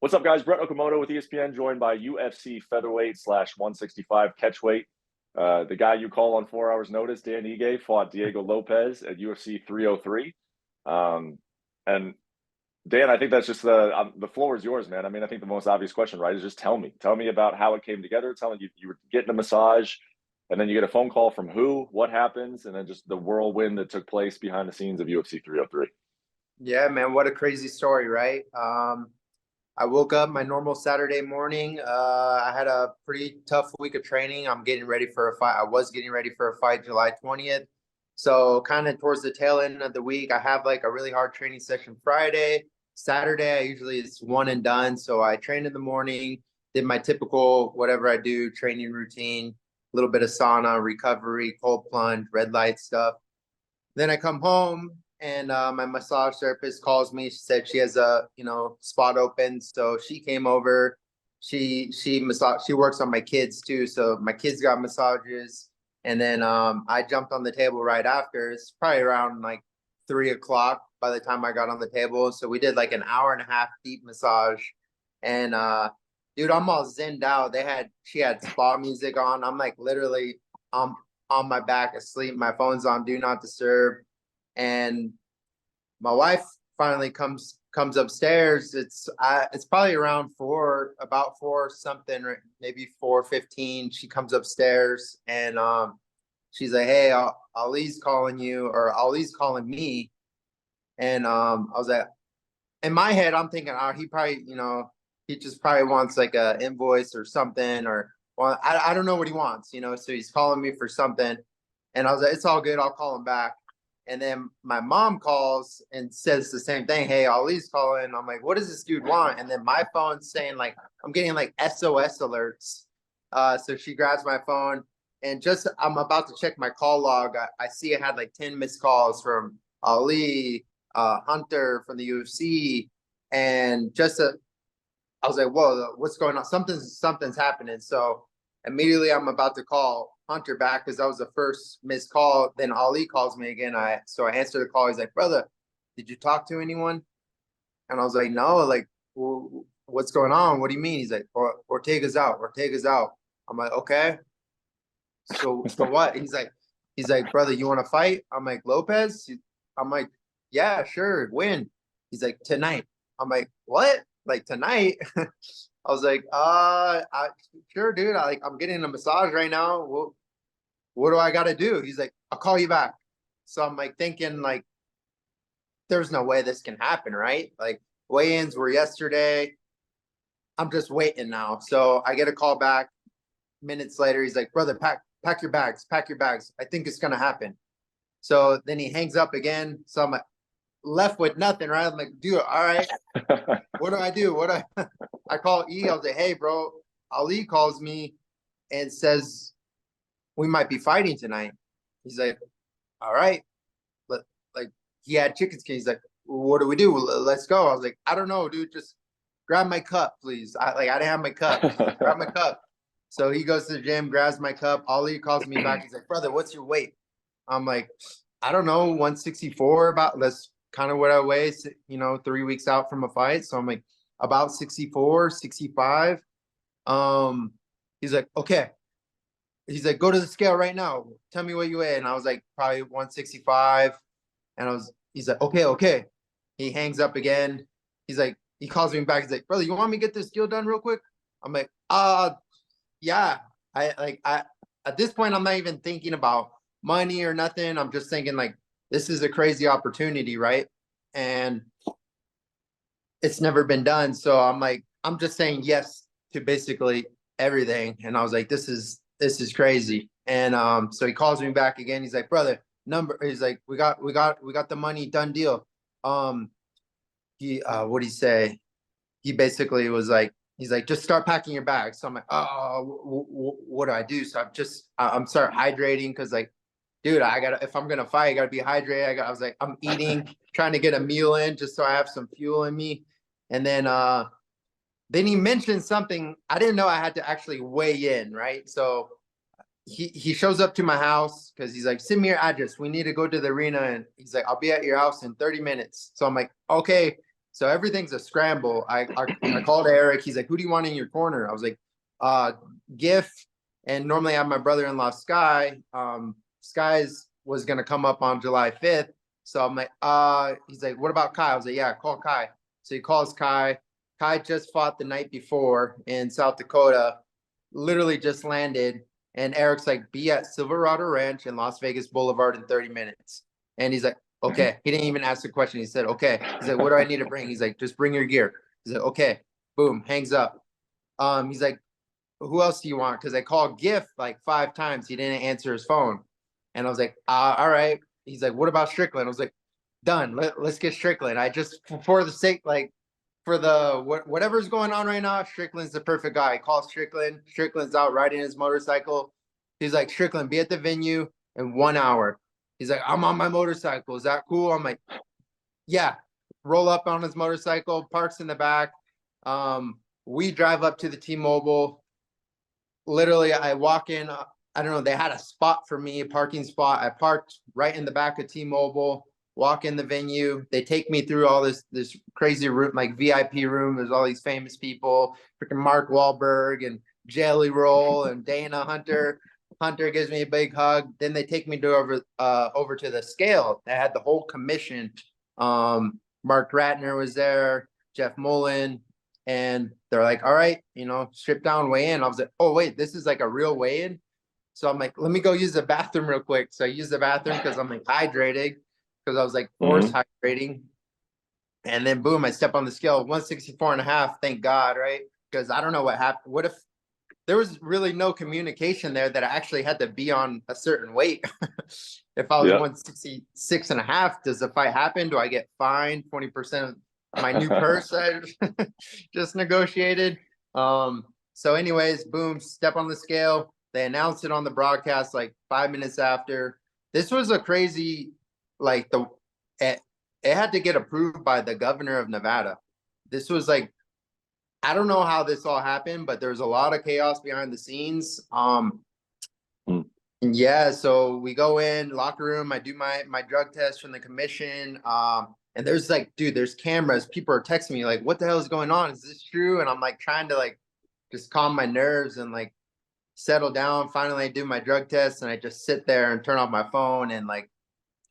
What's up, guys? Brett Okamoto with ESPN, joined by UFC featherweight / 165 catchweight. The guy you call on 4 hours' notice, Dan Ige, fought Diego Lopes at UFC 303. And Dan, I think that's just the floor is yours, man. I mean, I think the most obvious question, right, is just tell me about how it came together. Tell me you were getting a massage, and then you get a phone call from who, what happens, and then just the whirlwind that took place behind the scenes of UFC 303. Yeah, man, what a crazy story, right? I woke up my normal Saturday morning. I had a pretty tough week of training. I'm getting ready for a fight. I was getting ready for a fight July 20th. So kind of towards the tail end of the week, I have like a really hard training session Friday. Saturday, I usually it's one and done. So I trained in the morning, did my typical whatever I do, training routine, a little bit of sauna, recovery, cold plunge, red light stuff. Then I come home and my massage therapist calls me. She said she has a spot open, so she came over. She works on my kids too, so my kids got massages. And then I jumped on the table right after. It's probably around like 3 o'clock by the time I got on the table. So we did like an hour and a half deep massage. And dude, I'm all zenned out. She had spa music on. I'm like literally on my back asleep. My phone's on do not disturb. And my wife finally comes upstairs. It's probably around about 4 something, maybe 4:15. She comes upstairs and she's like, "Hey, Ali's calling you," or Ali's calling me. And I was like, in my head, I'm thinking, oh, he probably, he just probably wants like a invoice or something, or well, I don't know what he wants, so he's calling me for something. And I was like, it's all good, I'll call him back. And then my mom calls and says the same thing. Hey, Ali's calling. I'm like, what does this dude want? And then my phone's saying like, I'm getting like SOS alerts. So she grabs my phone and just, I'm about to check my call log. I see I had like 10 missed calls from Ali, Hunter from the UFC. And I was like, whoa, what's going on? Something's happening. So immediately I'm about to call Hunter back because that was the first missed call. Then Ali calls me again. So I answer the call. He's like, brother, did you talk to anyone? And I was like, no, like, well, what's going on? What do you mean? He's like, Ortega's out. Ortega's out. I'm like, okay. So what? He's like, brother, you want to fight? I'm like, Lopez? I'm like, yeah, sure. When? He's like, tonight. I'm like, what? Like tonight? I was like, sure, dude. I'm getting a massage right now. What do I got to do? He's like, I'll call you back. So I'm like thinking like, there's no way this can happen, right? Like weigh-ins were yesterday. I'm just waiting now. So I get a call back. Minutes later, he's like, brother, pack your bags. Pack your bags. I think it's going to happen. So then he hangs up again. So I'm like, left with nothing, right? I'm like, dude, all right. What do I do? I call E. I was like, hey, bro. Ali calls me and says we might be fighting tonight. He's like, all right. But like he had chicken skin. He's like, well, what do we do? Let's go. I was like, I don't know, dude. Just grab my cup, please. I didn't have my cup. Grab my cup. So he goes to the gym, grabs my cup. Ali calls me back. He's like, brother, what's your weight? I'm like, I don't know, 164 about. That's kind of what I weigh, 3 weeks out from a fight. So I'm like about 64, 65. He's like, okay. He's like, go to the scale right now. Tell me what you weigh. And I was like, probably 165. And he's like, okay. He hangs up again. He's like, he calls me back. He's like, brother, you want me to get this deal done real quick? I'm like, yeah. At this point, I'm not even thinking about money or nothing. I'm just thinking like, this is a crazy opportunity, right? And it's never been done. So I'm like, I'm just saying yes to basically everything. And I was like, this is crazy. And so he calls me back again. He's like, brother, he's like, we got the money, done deal. What'd he say? He basically was like, he's like, just start packing your bags. So I'm like, oh, what do I do? So I'm start hydrating because like, dude, if I'm gonna fight, I gotta be hydrated. I was like, I'm eating, trying to get a meal in just so I have some fuel in me. And then he mentioned something. I didn't know I had to actually weigh in, right? So he shows up to my house because he's like, send me your address. We need to go to the arena. And he's like, I'll be at your house in 30 minutes. So I'm like, okay. So everything's a scramble. I called Eric. He's like, who do you want in your corner? I was like, GIF. And normally I have my brother-in-law, Sky. Sky's was going to come up on July 5th. So I'm like, he's like, what about Kai? I was like, yeah, call Kai. So he calls Kai. Kai just fought the night before in South Dakota, literally just landed. And Eric's like, be at Silverado Ranch in Las Vegas Boulevard in 30 minutes. And he's like, okay. He didn't even ask the question. He said, okay. He's like, what do I need to bring? He's like, just bring your gear. He's like, okay. Boom, hangs up. He's like, who else do you want? Because I called GIF like 5 times. He didn't answer his phone. And I was like, all right. He's like, what about Strickland? I was like, done. Let's get Strickland. I just, for the sake, like, for the whatever's going on right now, Strickland's the perfect guy. I call Strickland. Strickland's out riding his motorcycle. He's like, Strickland, be at the venue in 1 hour. He's like, I'm on my motorcycle. Is that cool? I'm like, yeah. Roll up on his motorcycle, parks in the back. We drive up to the T-Mobile. Literally, I walk in. I don't know. They had a spot for me, a parking spot. I parked right in the back of T-Mobile. Walk in the venue. They take me through all this crazy room, like VIP room. There's all these famous people, freaking Mark Wahlberg and Jelly Roll and Dana Hunter. Hunter gives me a big hug. Then they take me over to the scale. They had the whole commission. Mark Ratner was there, Jeff Mullen, and they're like, all right, strip down, weigh in. I was like, oh wait, this is like a real weigh-in. So I'm like, let me go use the bathroom real quick. So I use the bathroom because I'm like hydrated. Because I was like force hydrating. And then boom, I step on the scale, 164 and a half. Thank God, right? Because I don't know what happened. What if there was really no communication there that I actually had to be on a certain weight? If I was 166 and a half, does the fight happen? Do I get fined 20% of my new purse I just negotiated? So anyways, boom, step on the scale. They announced it on the broadcast like 5 minutes after. This was a crazy, like it had to get approved by the governor of Nevada. This was like, I don't know how this all happened, but there's a lot of chaos behind the scenes. And yeah, so we go in locker room. I do my drug test from the commission. And there's like, dude, there's cameras. People are texting me like, what the hell is going on? Is this true? And I'm like trying to like just calm my nerves and like settle down. Finally, I do my drug test and I just sit there and turn off my phone and like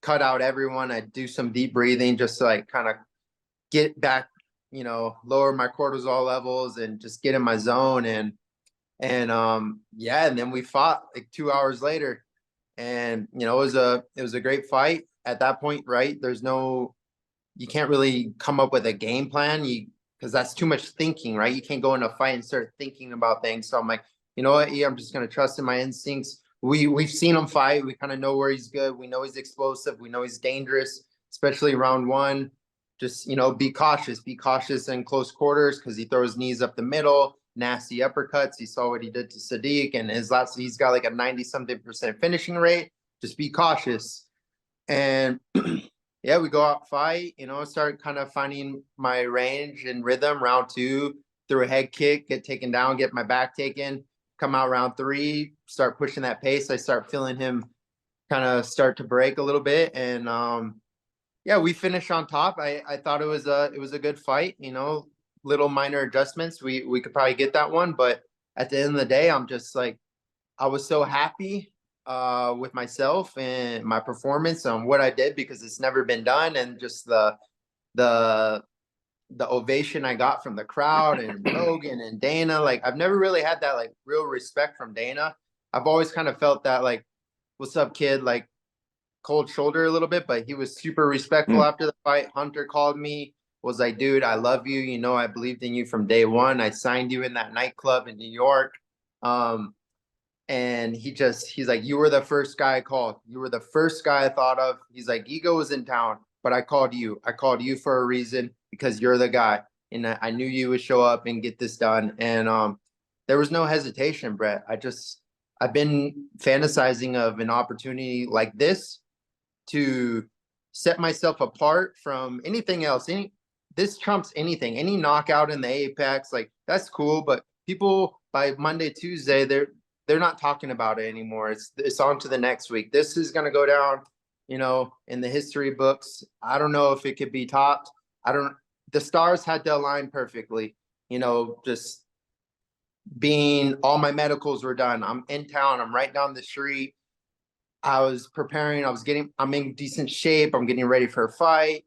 cut out everyone. I do some deep breathing just to like kind of get back, lower my cortisol levels and just get in my zone. And yeah, and then we fought like 2 hours later. And it was a great fight at that point, right? You can't really come up with a game plan because that's too much thinking, right? You can't go in a fight and start thinking about things. So I'm like, you know what? Yeah, I'm just gonna trust in my instincts. We've seen him fight. We kind of know where he's good. We know he's explosive. We know he's dangerous, especially round 1. Just, be cautious. Be cautious in close quarters because he throws knees up the middle, nasty uppercuts. You saw what he did to Sadiq, and he's got like a 90-something% finishing rate. Just be cautious. And yeah, we go out fight, start kind of finding my range and rhythm. Round 2, through a head kick, get taken down, get my back taken. Come out round 3, start pushing that pace. I start feeling him kind of start to break a little bit. And yeah, we finished on top. I thought it was a good fight, little minor adjustments. We could probably get that one. But at the end of the day, I'm just like, I was so happy with myself and my performance on what I did because it's never been done. And just the ovation I got from the crowd and Rogan and Dana, like I've never really had that like real respect from Dana. I've always kind of felt that like, what's up, kid? Like cold shoulder a little bit, but he was super respectful after the fight. Hunter called me, was like, dude, I love you. I believed in you from day one. I signed you in that nightclub in New York. And he's like, you were the first guy I called. You were the first guy I thought of. He's like, Ego was in town, but I called you. I called you for a reason because you're the guy. And I knew you would show up and get this done. And there was no hesitation, Brett. I've been fantasizing of an opportunity like this to set myself apart from anything else. This trumps anything, any knockout in the Apex, like that's cool. But people by Monday, Tuesday, they're not talking about it anymore. It's on to the next week. This is going to go down, in the history books. I don't know if it could be topped. the stars had to align perfectly. Just being all my medicals were done. I'm in town. I'm right down the street. I was preparing. I'm in decent shape. I'm getting ready for a fight.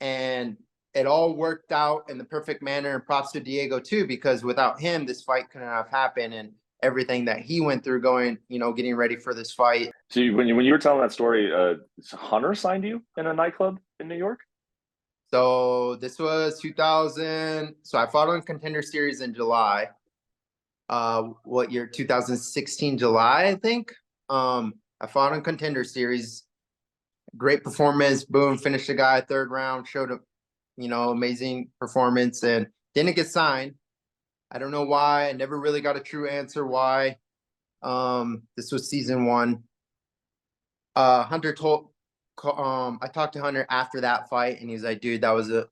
And it all worked out in the perfect manner. And props to Diego too, because without him, this fight couldn't have happened. And everything that he went through getting ready for this fight. So when you were telling that story, Hunter signed you in a nightclub in New York? So this was 2000. So I fought on Contender Series in July. What year? 2016 July, I think. I fought on Contender Series. Great performance. Boom, finished the guy third round. Showed a, amazing performance and didn't get signed. I don't know why. I never really got a true answer why. This was season 1. Hunter I talked to Hunter after that fight, and he's like, dude, that was a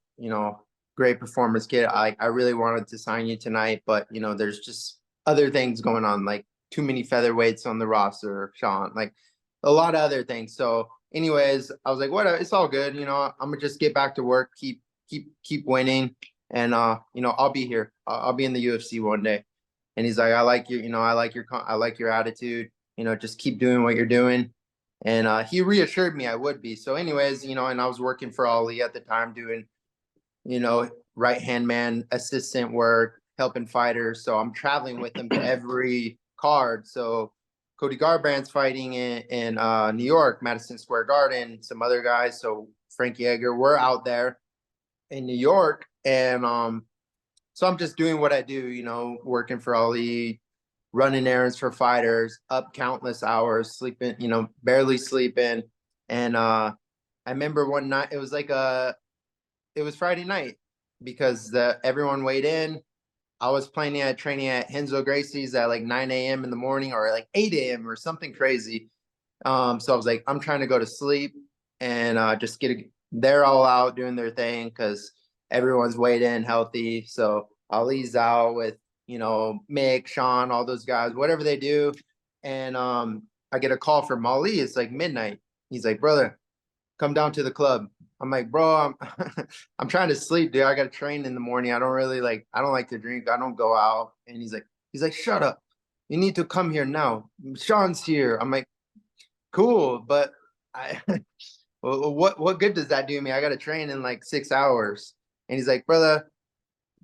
great performance, kid. I really wanted to sign you tonight, but there's just other things going on, like too many featherweights on the roster, Sean, like a lot of other things. So anyways, I was like, whatever, it's all good. I'm gonna just get back to work, keep winning, and I'll be here. I'll be in the UFC one day. And he's like, I like your attitude. Just keep doing what you're doing. And he reassured me I would be. So anyways, and I was working for Ali at the time doing, right-hand man assistant work, helping fighters. So I'm traveling with him to every card. So Cody Garbrandt's fighting in New York, Madison Square Garden, some other guys. So Frankie Edgar, we're out there in New York. And so I'm just doing what I do, working for Ali, running errands for fighters, up countless hours, sleeping, barely sleeping. And I remember one night, it was Friday night because everyone weighed in. I was training at Renzo Gracie's at like 9 a.m. in the morning or like 8 a.m. or something crazy. So I was like, I'm trying to go to sleep and just they're all out doing their thing because everyone's weighed in healthy. So Ali's out with, Mick, Sean, all those guys, whatever they do. And I get a call from Ali. It's like midnight. He's like, brother, come down to the club. I'm like, bro, I'm trying to sleep, dude. I got to train in the morning. I don't like to drink. I don't go out. And he's like, shut up. You need to come here now. Sean's here. I'm like, cool, but what good does that do me? I got to train in like 6 hours. And he's like, brother,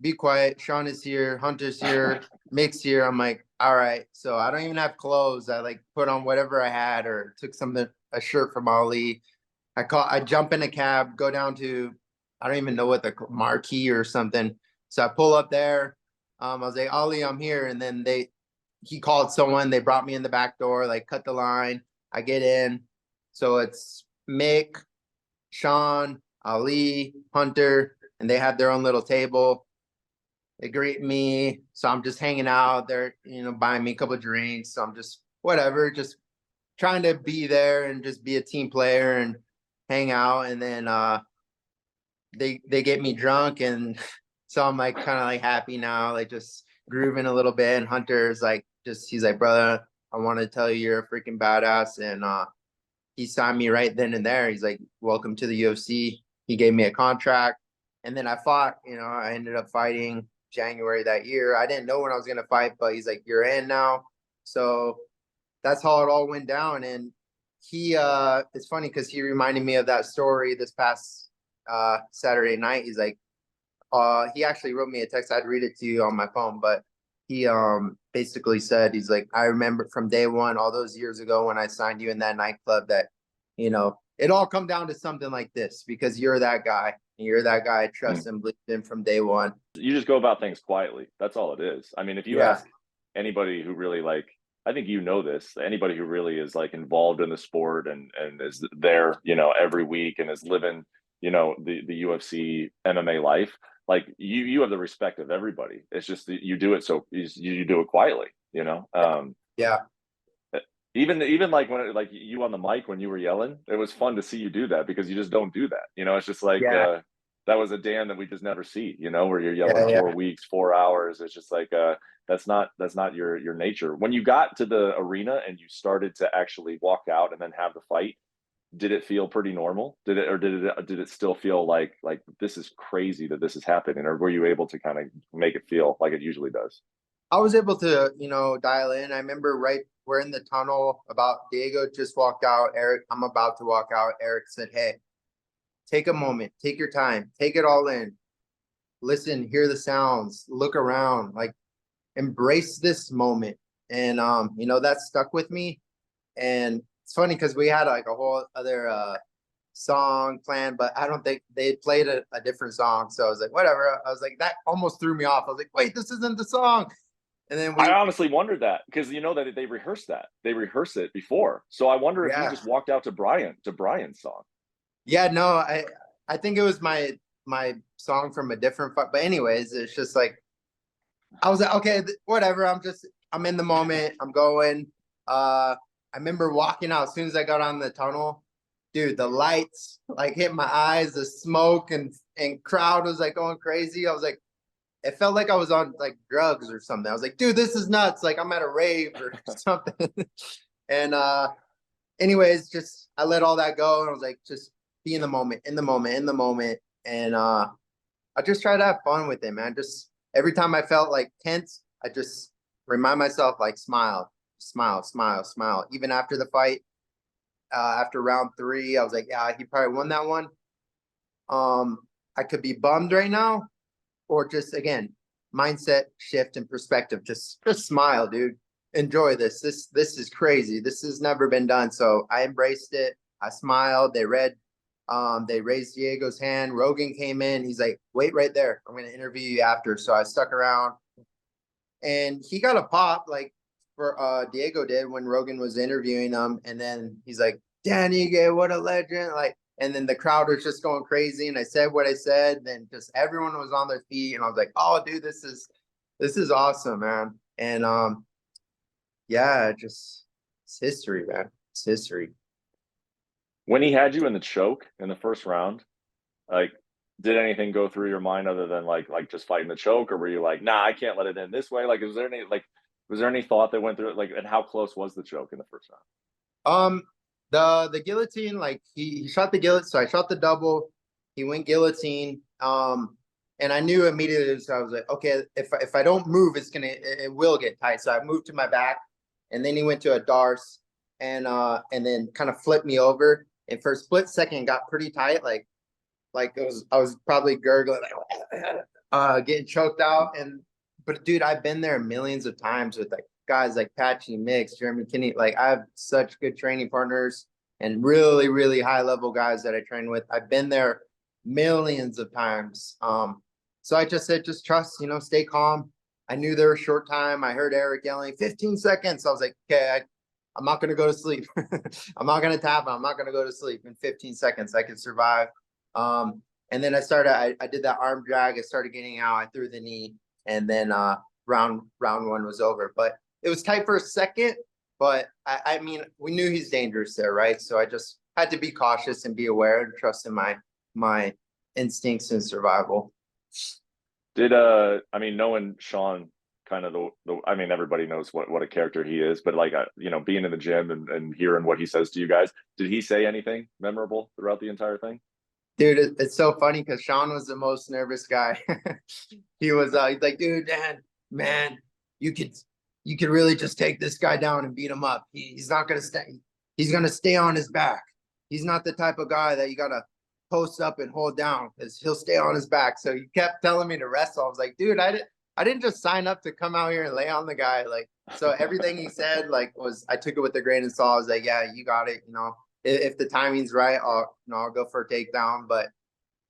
be quiet. Sean is here. Hunter's here. Mick's here. I'm like, all right. So I don't even have clothes. I like put on whatever I had or took a shirt from Ali. I jump in a cab, go down to, I don't even know what the Marquee or something. So I pull up there. I was like, Ali, I'm here. And then he called someone. They brought me in the back door, like cut the line. I get in. So it's Mick, Sean, Ali, Hunter, and they have their own little table. They greet me. So I'm just hanging out. They're, buying me a couple of drinks. So I'm just whatever, just trying to be there and just be a team player and hang out. And then they get me drunk, and so I'm like kind of like happy now, like just grooving a little bit. And Hunter's like he's like, brother, I want to tell you you're a freaking badass. And he signed me right then and there. He's like, welcome to the UFC. He gave me a contract. And then I fought, I ended up fighting January that year. I didn't know when I was going to fight, but he's like, you're in now. So that's how it all went down. And he it's funny because he reminded me of that story this past Saturday night. He's like, he actually wrote me a text. I'd read it to you on my phone, but he basically said, he's like, I remember from day one, all those years ago when I signed you in that nightclub, that it all come down to something like this because you're that guy. You're that guy I trust and believed in from day one. You just go about things quietly. That's all it is. I mean, if you ask anybody who really I think this, anybody who really is like involved in the sport and is there, every week and is living, the UFC MMA life, like you have the respect of everybody. It's just that you do it you do it quietly, Yeah. Even like when you on the mic when you were yelling, it was fun to see you do that because you just don't do that. It's just like that was a Dan that we just never see. Where you're yelling 4 weeks, 4 hours. It's just like that's not your nature. When you got to the arena and you started to actually walk out and then have the fight, did it feel pretty normal? Did it still feel like this is crazy that this is happening, or were you able to kind of make it feel like it usually does? I was able to, dial in. I remember we're in the tunnel about Diego just walked out. Eric, I'm about to walk out. Eric said, "Hey, take a moment, take your time, take it all in. Listen, hear the sounds, look around, like embrace this moment." And that stuck with me. And it's funny because we had like a whole other song planned, but I don't think they played a different song. So I was like, whatever. I was like, that almost threw me off. I was like, wait, this isn't the song. And then I honestly wondered that because that they rehearse it before. So I wonder if you yeah, just walked out to Brian's song. yeah, no, I think it was my song from a different fight. But anyways, it's just like I was like, okay, whatever. I'm in the moment. I'm going. I remember walking out as soon as I got on the tunnel. Dude, the lights like hit my eyes, the smoke and crowd was like going crazy. I was like, it felt like I was on like drugs or something. I was like, dude, this is nuts. Like I'm at a rave or something. And anyways, just I let all that go and I was like, just be in the moment, in the moment, in the moment. And I just try to have fun with it, man. Just every time I felt like tense, I just remind myself like smile, smile, smile, smile. Even after the fight, after round 3, I was like, yeah, he probably won that one. I could be bummed right now, or just again, mindset shift and perspective. Just smile, dude. Enjoy this. This is crazy. This has never been done. So I embraced it. I smiled. They raised Diego's hand. Rogan came in. He's like, wait right there. I'm gonna interview you after. So I stuck around and he got a pop like for Diego did when Rogan was interviewing him. And then he's like, Dan Ige, what a legend. Like, and then the crowd was just going crazy. And I said what I said. Then just everyone was on their feet. And I was like, oh, dude, this is awesome, man. And yeah, just it's history, man. It's history. When he had you in the choke in the first round, like, did anything go through your mind other than like just fighting the choke, or were you like, nah, I can't let it in this way? Like, was there any thought that went through it? Like, and how close was the choke in the first round? Um, the guillotine, like he shot the guillotine, so I shot the double. He went guillotine. And I knew immediately, so I was like, okay, if I don't move, it will get tight. So I moved to my back, and then he went to a darce, and then kind of flipped me over. And for a split second, got pretty tight, like I was probably gurgling, like, getting choked out. But dude, I've been there millions of times with like guys like Patchy Mix, Jeremy Kinney. Like I have such good training partners and really, really high level guys that I train with. I've been there millions of times. So I just said, just trust, stay calm. I knew there was short time. I heard Eric yelling 15 seconds. I was like, okay, I'm not going to go to sleep. I'm not going to tap. I'm not going to go to sleep in 15 seconds. I can survive. And then I did that arm drag. I started getting out. I threw the knee, and then round 1 was over. But it was tight for a second. But I mean, we knew he's dangerous there, right? So I just had to be cautious and be aware and trust in my instincts and survival. I mean, knowing Sean, kind of I mean, everybody knows what a character he is, but like, being in the gym and hearing what he says to you guys, did he say anything memorable throughout the entire thing? Dude, it's so funny because Sean was the most nervous guy. He's like, dude, Dan, man, you could really just take this guy down and beat him up. He's not gonna stay. He's gonna stay on his back. He's not the type of guy that you gotta post up and hold down because he'll stay on his back. So he kept telling me to wrestle. I was like, dude, I didn't just sign up to come out here and lay on the guy. Like, so everything he said, like, I took it with a grain of salt. I was like, yeah, you got it. If the timing's right, I'll go for a takedown. But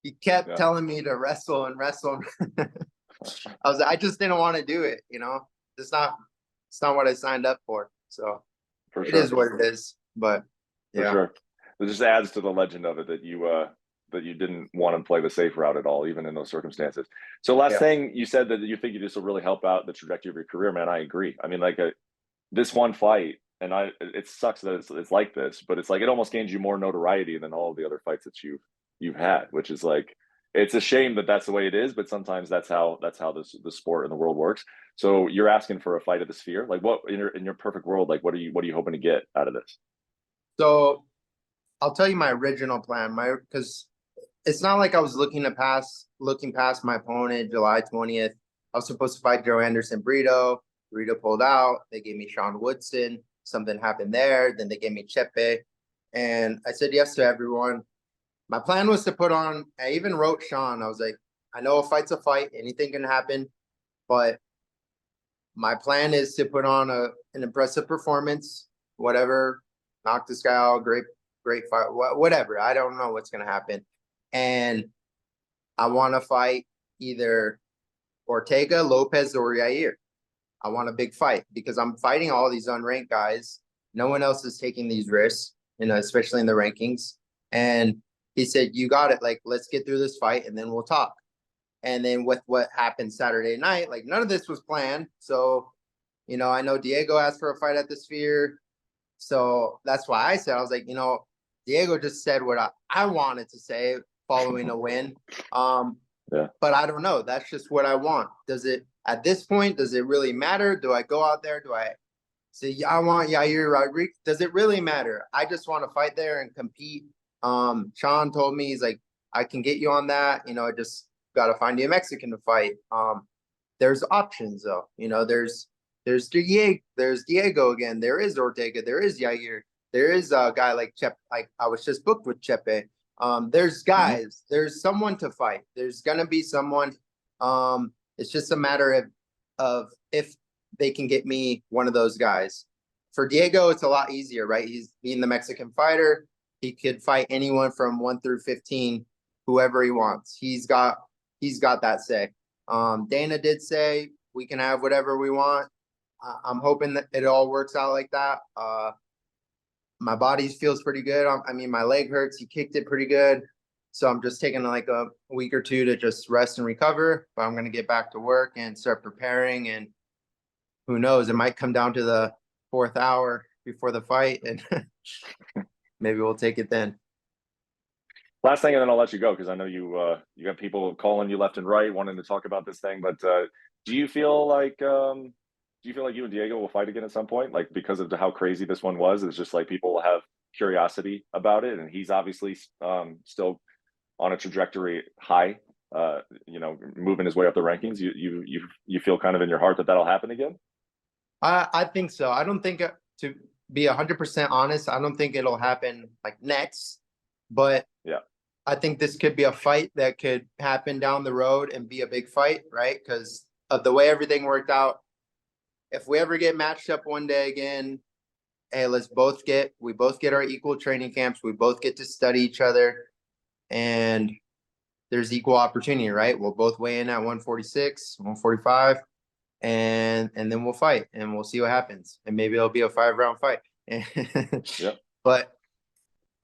he kept telling me to wrestle and wrestle. I was like, I just didn't want to do it. It's not what I signed up for. So For it sure. is what it is. But For yeah, sure. It just adds to the legend of it that you didn't want to play the safe route at all, even in those circumstances. So last yeah. thing you said that you think this will really help out the trajectory of your career, man. I agree. I mean, like this one fight, and it sucks that it's like this, but it's like it almost gains you more notoriety than all the other fights that you've had, which is like it's a shame that that's the way it is, but sometimes that's how the sport and the world works. So you're asking for a fight of the sphere, like what in your perfect world, like what are you hoping to get out of this? So I'll tell you my original plan. Because it's not like I was looking past my opponent July 20th. I was supposed to fight Joe Anderson Brito. Brito pulled out. They gave me Sean Woodson. Something happened there. Then they gave me Chepe. And I said yes to everyone. My plan was to put on, I even wrote Sean. I was like, I know a fight's a fight. Anything can happen. But my plan is to put on an impressive performance, whatever, knock this guy out, great fight, whatever. I don't know what's going to happen. And I want to fight either Ortega, Lopez, or Yair. I want a big fight because I'm fighting all these unranked guys. No one else is taking these risks, especially in the rankings. And he said, you got it. Like, let's get through this fight and then we'll talk. And then with what happened Saturday night, like none of this was planned. So, I know Diego asked for a fight at the Sphere. So that's why I said, I was like, Diego just said what I wanted to say following a win. Yeah. But I don't know. That's just what I want. At this point, does it really matter? Do I go out there? Do I say, I want Yair Rodriguez? Does it really matter? I just want to fight there and compete. Sean told me, he's like, I can get you on that. I just got to find you a Mexican to fight. There's options though. There's Diego again. There is Ortega. There is Yair. There is a guy like Chepe. Like I was just booked with Chepe. There's guys. There's someone to fight. There's gonna be someone. It's just a matter of if they can get me one of those guys. For Diego, it's a lot easier, right? He's being the Mexican fighter. He could fight anyone from 1 through 15, whoever he wants. He's got that say. Dana did say we can have whatever we want. I'm hoping that it all works out like that. My body feels pretty good. My leg hurts. He kicked it pretty good. So I'm just taking like a week or two to just rest and recover. But I'm going to get back to work and start preparing. And who knows, it might come down to the 4th hour before the fight. And maybe we'll take it then. Last thing, and then I'll let you go because I know you got people calling you left and right wanting to talk about this thing. But do you feel like you and Diego will fight again at some point? Like because of how crazy this one was, it's just like people will have curiosity about it, and he's obviously still on a trajectory high. Moving his way up the rankings. You feel kind of in your heart that that'll happen again? I think so. I don't think, to be 100% honest, I don't think it'll happen like next. But yeah, I think this could be a fight that could happen down the road and be a big fight, right? Because of the way everything worked out. If we ever get matched up one day again, hey, we both get our equal training camps. We both get to study each other, and there's equal opportunity, right? We'll both weigh in at 146, 145, and then we'll fight and we'll see what happens. And maybe it'll be a 5-round fight. Yeah. But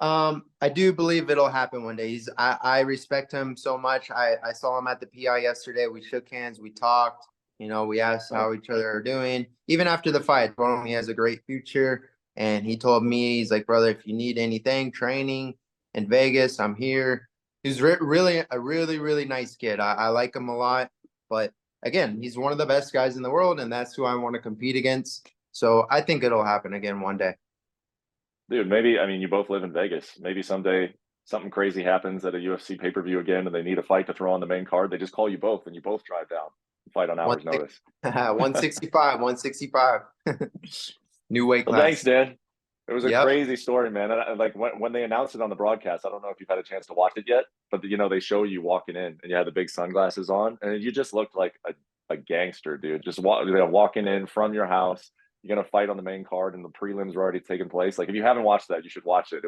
I do believe it'll happen one day. I respect him so much. I saw him at the PI yesterday. We shook hands, we talked, we asked how each other are doing. Even after the fight, I told him he has a great future. And he told me, he's like, brother, if you need anything, training in Vegas, I'm here. He's really a really, really nice kid. I like him a lot. But again, he's one of the best guys in the world, and that's who I want to compete against. So I think it'll happen again one day. Dude, maybe, you both live in Vegas. Maybe someday something crazy happens at a UFC pay-per-view again and they need a fight to throw on the main card. They just call you both and you both drive down and fight on hours notice. 165. New weight class. Well, thanks, Dan. It was a crazy story, man. And like when they announced it on the broadcast, I don't know if you've had a chance to watch it yet, but they show you walking in and you had the big sunglasses on and you just looked like a gangster, dude. Just walking in from your house. You're gonna fight on the main card, and the prelims were already taking place. Like if you haven't watched that, you should watch it.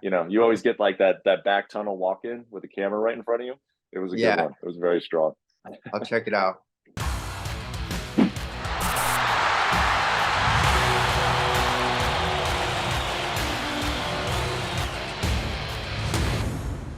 You always get like that back tunnel walk in with the camera right in front of you. It was a good one. It was very strong. I'll check it out.